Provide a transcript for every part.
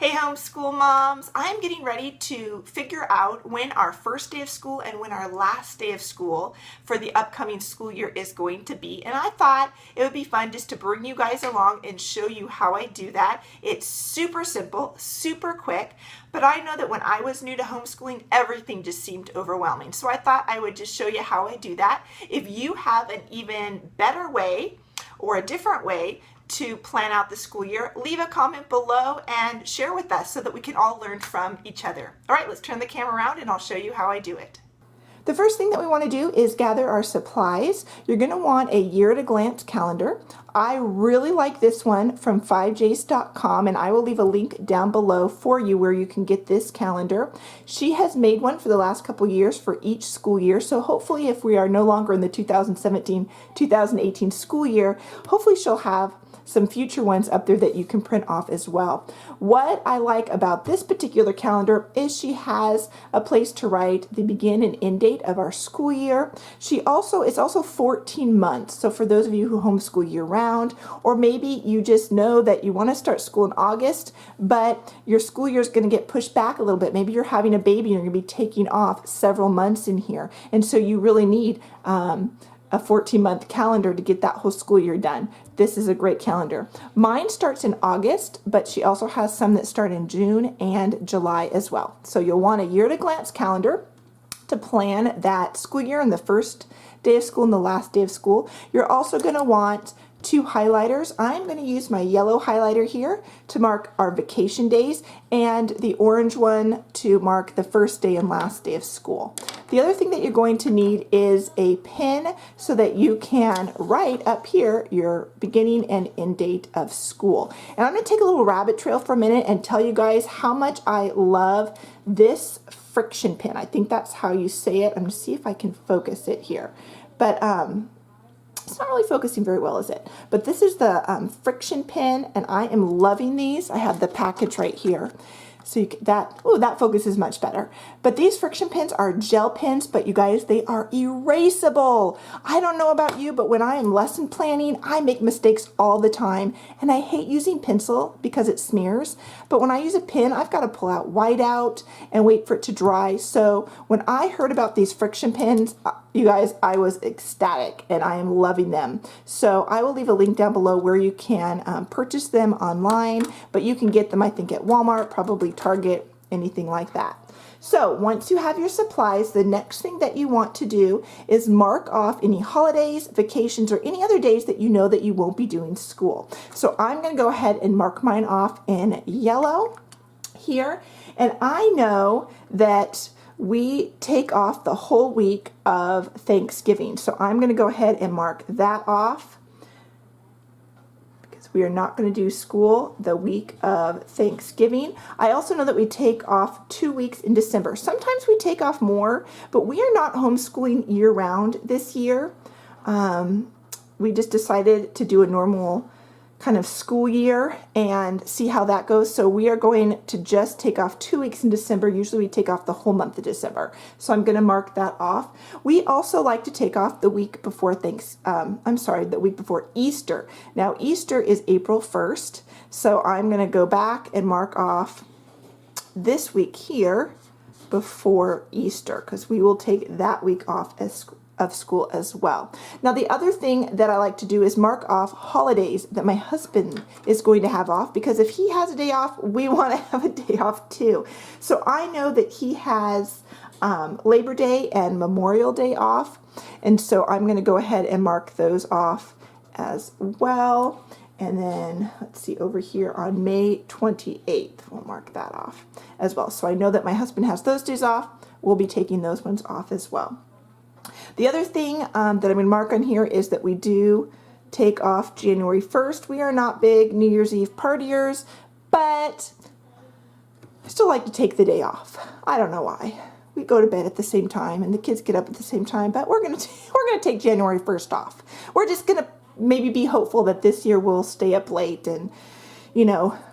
Hey homeschool moms, I'm getting ready to figure out when our first day of school and when our last day of school for the upcoming school year is going to be. And I thought it would be fun just to bring you guys along and show you how I do that. It's super simple, super quick, but I know that when I was new to homeschooling, everything just seemed overwhelming. So I thought I would just show you how I do that. If you have an even better way or a different way to plan out the school year, leave a comment below and share with us so that we can all learn from each other. All right, let's turn the camera around and I'll show you how I do it. The first thing that we want to do is gather our supplies. You're going to want a year-at-a-glance calendar. I really like this one from 5jace.com, and I will leave a link down below for you where you can get this calendar. She has made one for the last couple years for each school year, so hopefully if we are no longer in the 2017-2018 school year, hopefully she'll have some future ones up there that you can print off as well. What I like about this particular calendar is she has a place to write the begin and end date of our school year. It's also 14 months. So for those of you who homeschool year round, or maybe you just know that you want to start school in August, but your school year is going to get pushed back a little bit. Maybe you're having a baby and you're going to be taking off several months in here. And so you really need a 14-month calendar to get that whole school year done. This is a great calendar. Mine starts in August, but she also has some that start in June and July as well. So you'll want a year-at-a-glance calendar to plan that school year and the first day of school and the last day of school. You're also going to want two highlighters. I'm going to use my yellow highlighter here to mark our vacation days and the orange one to mark the first day and last day of school. The other thing that you're going to need is a pen so that you can write up here your beginning and end date of school. And I'm going to take a little rabbit trail for a minute and tell you guys how much I love this Frixion pen. I think that's how you say it. I'm going to see if I can focus it here. But it's not really focusing very well, is it? But this is the Frixion pen, and I am loving these. I have the package right here. So that focuses much better. But these Frixion pens are gel pens, but you guys, they are erasable. I don't know about you, but when I am lesson planning, I make mistakes all the time. And I hate using pencil because it smears. But when I use a pen, I've got to pull out whiteout and wait for it to dry. So when I heard about these Frixion pens, you guys, I was ecstatic and I am loving them. So I will leave a link down below where you can purchase them online, but you can get them, I think, at Walmart, probably Target, anything like that. So once you have your supplies, the next thing that you want to do is mark off any holidays, vacations, or any other days that you know that you won't be doing school. So I'm going to go ahead and mark mine off in yellow here. And I know that we take off the whole week of Thanksgiving. So I'm going to go ahead and mark that off because we are not going to do school the week of Thanksgiving. I also know that we take off 2 weeks in December. Sometimes we take off more, but we are not homeschooling year-round this year. We just decided to do a normal kind of school year and see how that goes. So we are going to just take off 2 weeks in December. Usually we take off the whole month of December. So I'm going to mark that off. We also like to take off the week before the week before Easter. Now Easter is April 1st. So I'm going to go back and mark off this week here before Easter because we will take that week off of school as well. Now the other thing that I like to do is mark off holidays that my husband is going to have off, because if he has a day off, we want to have a day off too. So I know that he has Labor Day and Memorial Day off, and so I'm going to go ahead and mark those off as well. And then let's see, over here on May 28th, we'll mark that off as well. So I know that my husband has those days off. We'll be taking those ones off as well. The other thing that I'm going to mark on here is that we do take off January 1st. We are not big New Year's Eve partiers, but I still like to take the day off. I don't know why. We go to bed at the same time and the kids get up at the same time, but we're going to take January 1st off. We're just going to maybe be hopeful that this year we'll stay up late and,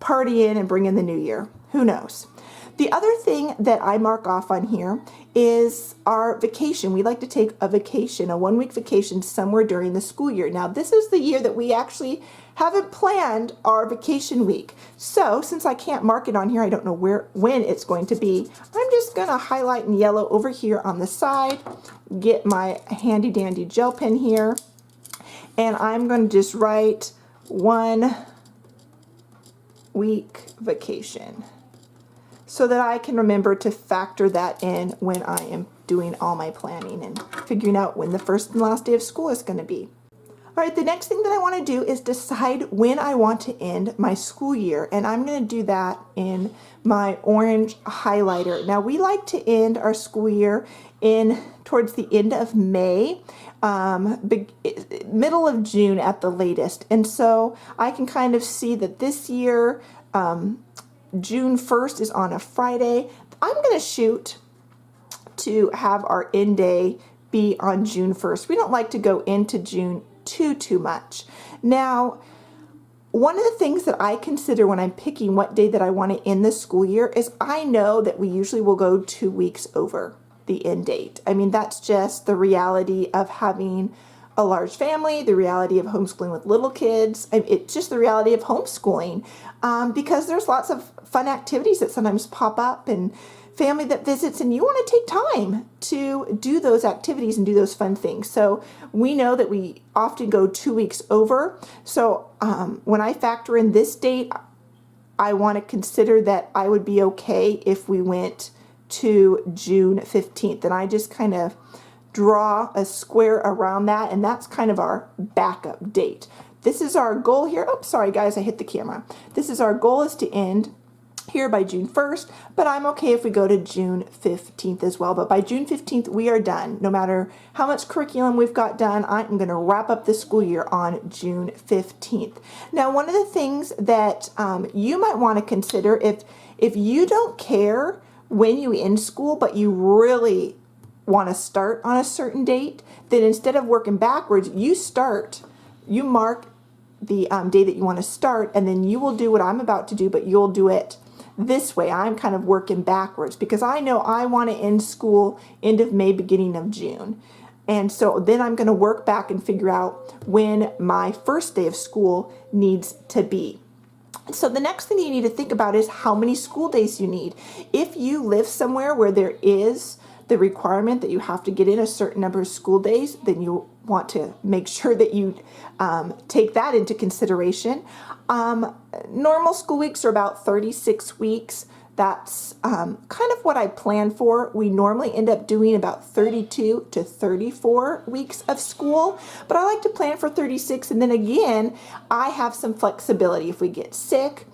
party in and bring in the new year. Who knows? The other thing that I mark off on here is our vacation. We like to take a vacation, a 1-week vacation somewhere during the school year. Now, this is the year that we actually haven't planned our vacation week. So since I can't mark it on here, I don't know when it's going to be, I'm just going to highlight in yellow over here on the side, get my handy dandy gel pen here, and I'm going to just write 1 week vacation, so that I can remember to factor that in when I am doing all my planning and figuring out when the first and last day of school is going to be. All right, the next thing that I want to do is decide when I want to end my school year, and I'm going to do that in my orange highlighter. Now, we like to end our school year towards the end of May, middle of June at the latest, and so I can kind of see that this year June 1st is on a Friday. I'm going to shoot to have our end day be on June 1st. We don't like to go into June too much. Now, one of the things that I consider when I'm picking what day that I want to end the school year is I know that we usually will go 2 weeks over the end date. I mean, that's just the reality of having a large family, the reality of homeschooling with little kids. It's just the reality of homeschooling because there's lots of fun activities that sometimes pop up and family that visits, and you want to take time to do those activities and do those fun things. So we know that we often go 2 weeks over. So when I factor in this date, I want to consider that I would be okay if we went to June 15th. And I just kind of draw a square around that, and that's kind of our backup date. This is our goal here. Oh, sorry guys, I hit the camera. This is our goal, is to end here by June 1st, but I'm okay if we go to June 15th as well. But by June 15th, we are done. No matter how much curriculum we've got done, I'm going to wrap up the school year on June 15th. Now, one of the things that you might want to consider, if you don't care when you end school, but you really want to start on a certain date, then instead of working backwards, you mark the day that you want to start, and then you will do what I'm about to do, but you'll do it this way. I'm kind of working backwards because I know I want to end school end of May, beginning of June. And so then I'm going to work back and figure out when my first day of school needs to be. So the next thing you need to think about is how many school days you need. If you live somewhere where there is the requirement that you have to get in a certain number of school days, then you want to make sure that you take that into consideration. Normal school weeks are about 36 weeks. That's kind of what I plan for. We normally end up doing about 32 to 34 weeks of school, but I like to plan for 36, and then again, I have some flexibility. If we get sick,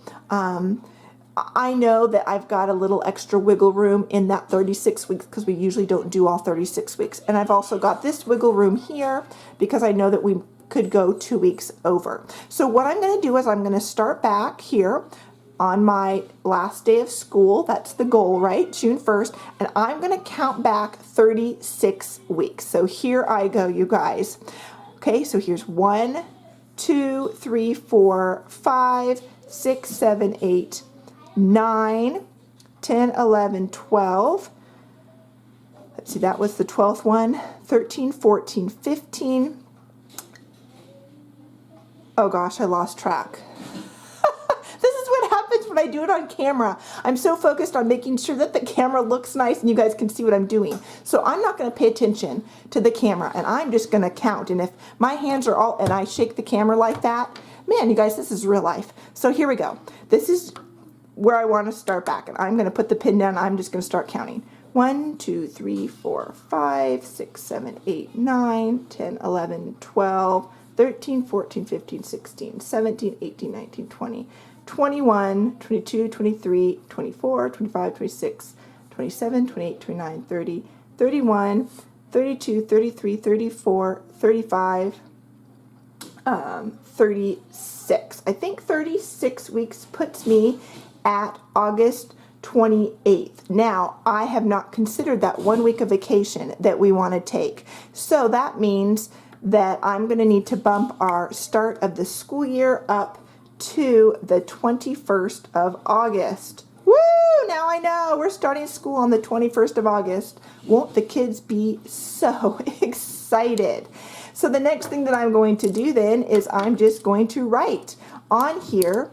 I know that I've got a little extra wiggle room in that 36 weeks because we usually don't do all 36 weeks. And I've also got this wiggle room here because I know that we could go 2 weeks over. So what I'm going to do is I'm going to start back here on my last day of school. That's the goal, right? June 1st. And I'm going to count back 36 weeks. So here I go, you guys. Okay, so here's 1, 2, 3, 4, 5, 6, 7, 8, 9, 10, 11, 12. Let's see, that was the 12th one. 13, 14, 15. Oh gosh, I lost track. This is what happens when I do it on camera. I'm so focused on making sure that the camera looks nice and you guys can see what I'm doing. So I'm not going to pay attention to the camera, and I'm just going to count. And if my hands are all, and I shake the camera like that, man, you guys, this is real life. So here we go. This is where I want to start back, and I'm going to put the pin down. I'm just going to start counting. 1, 2, 3, 4, 5, 6, 7, 8, 9, 10, 11, 12, 13, 14, 15, 16, 17, 18, 19, 20, 21, 22, 23, 24, 25, 26, 27, 28, 29, 30, 31, 32, 33, 34, 35, 36. I think 36 weeks puts me at August 28th. Now, I have not considered that 1 week of vacation that we want to take. So that means that I'm going to need to bump our start of the school year up to the 21st of August. Woo! Now I know we're starting school on the 21st of August. Won't the kids be so excited? So the next thing that I'm going to do then is I'm just going to write on here,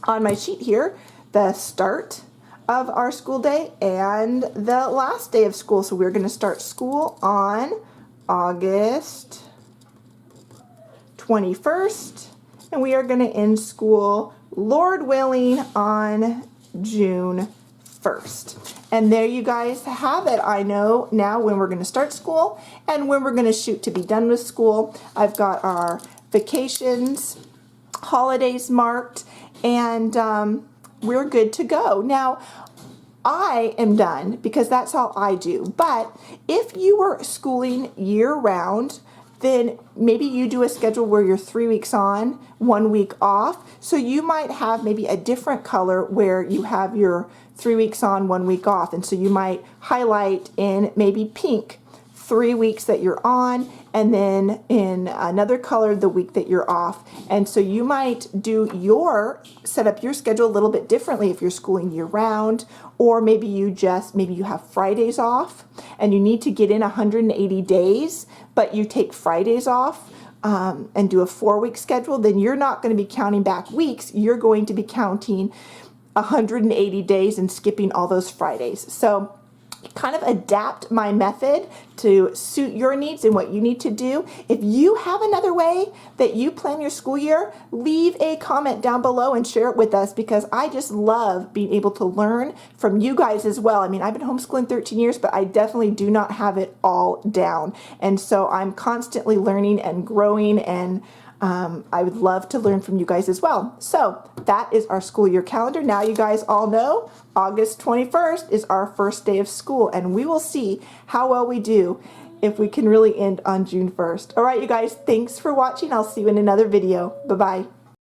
on my sheet here, the start of our school day and the last day of school. So we're going to start school on August 21st, and we are going to end school, Lord willing, on June 1st. And there you guys have it. I know now when we're going to start school and when we're going to shoot to be done with school. I've got our vacations, holidays marked, and we're good to go. Now, I am done because that's all I do. But if you were schooling year-round, then maybe you do a schedule where you're 3 weeks on, 1 week off. So you might have maybe a different color where you have your 3 weeks on, 1 week off. And so you might highlight in maybe pink 3 weeks that you're on, and then in another color the week that you're off. And so you might set up your schedule a little bit differently if you're schooling year round, or maybe you have Fridays off and you need to get in 180 days, but you take Fridays off and do a 4-week schedule. Then you're not going to be counting back weeks. You're going to be counting 180 days and skipping all those Fridays. So kind of adapt my method to suit your needs and what you need to do. If you have another way that you plan your school year, leave a comment down below and share it with us, because I just love being able to learn from you guys as well. I mean, I've been homeschooling 13 years, but I definitely do not have it all down. And so I'm constantly learning and growing, and I would love to learn from you guys as well. So that is our school year calendar. Now you guys all know August 21st is our first day of school, and we will see how well we do if we can really end on June 1st. All right, you guys, thanks for watching. I'll see you in another video. Bye-bye.